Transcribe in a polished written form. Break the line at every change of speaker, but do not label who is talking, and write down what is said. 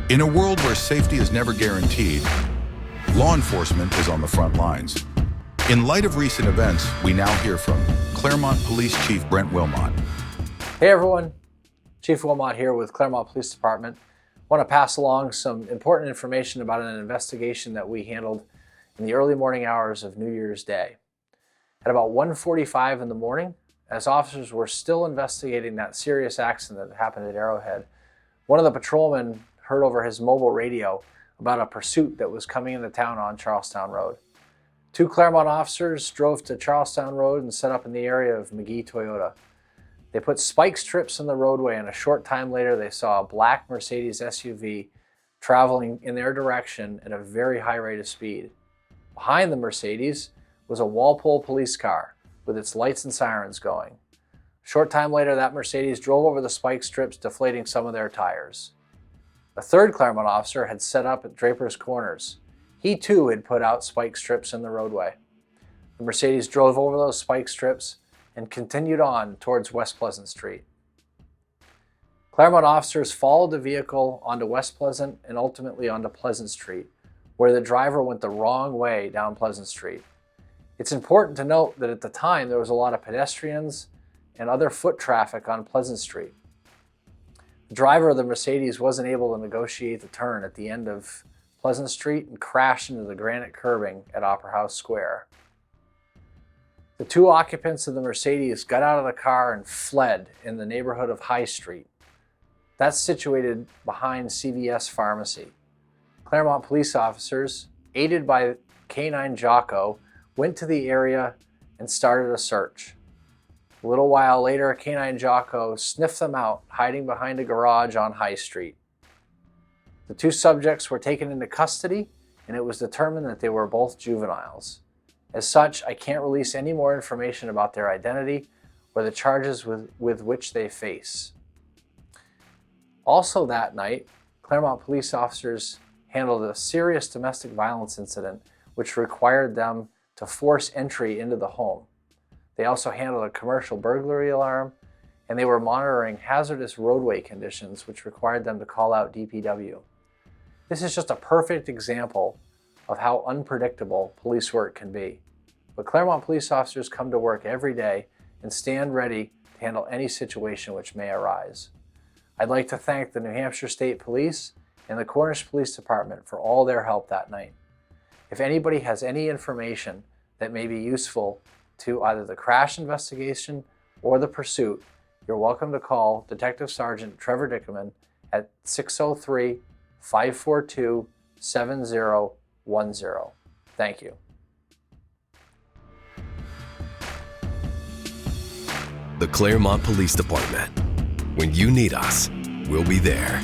In a world where safety is never guaranteed, law enforcement is on the front lines. In light of recent events, we now hear from Claremont Police Chief Brent Wilmot.
Hey everyone, Chief Wilmot here with Claremont Police Department. I want to pass along some important information about an investigation that we handled in the early morning hours of New Year's Day. At about 1:45 in the morning, as officers were still investigating that serious accident that happened at Arrowhead, one of the patrolmen heard over his mobile radio about a pursuit that was coming into town on Charlestown Road. Two Claremont officers drove to Charlestown Road and set up in the area of McGee Toyota. They put spike strips in the roadway, and a short time later they saw a black Mercedes SUV traveling in their direction at a very high rate of speed. Behind the Mercedes was a Walpole police car with its lights and sirens going. A short time later, that Mercedes drove over the spike strips, deflating some of their tires. A third Claremont officer had set up at Draper's Corners. He too had put out spike strips in the roadway. The Mercedes drove over those spike strips and continued on towards West Pleasant Street. Claremont officers followed the vehicle onto West Pleasant and ultimately onto Pleasant Street, where the driver went the wrong way down Pleasant Street. It's important to note that at the time there was a lot of pedestrians and other foot traffic on Pleasant Street. The driver of the Mercedes wasn't able to negotiate the turn at the end of Pleasant Street and crashed into the granite curbing at Opera House Square. The two occupants of the Mercedes got out of the car and fled in the neighborhood of High Street. That's situated behind CVS Pharmacy. Claremont police officers, aided by K-9 Jocko, went to the area and started a search. A little while later, K-9 Jocko sniffed them out, hiding behind a garage on High Street. The two subjects were taken into custody, and it was determined that they were both juveniles. As such, I can't release any more information about their identity or the charges with which they face. Also that night, Claremont police officers handled a serious domestic violence incident which required them to force entry into the home. They also handled a commercial burglary alarm, and they were monitoring hazardous roadway conditions which required them to call out DPW. This is just a perfect example of how unpredictable police work can be. But Claremont police officers come to work every day and stand ready to handle any situation which may arise. I'd like to thank the New Hampshire State Police and the Cornish Police Department for all their help that night. If anybody has any information that may be useful to either the crash investigation or the pursuit, you're welcome to call Detective Sergeant Trevor Dickerman at 603-542-7010. Thank you.
The Claremont Police Department. When you need us, we'll be there.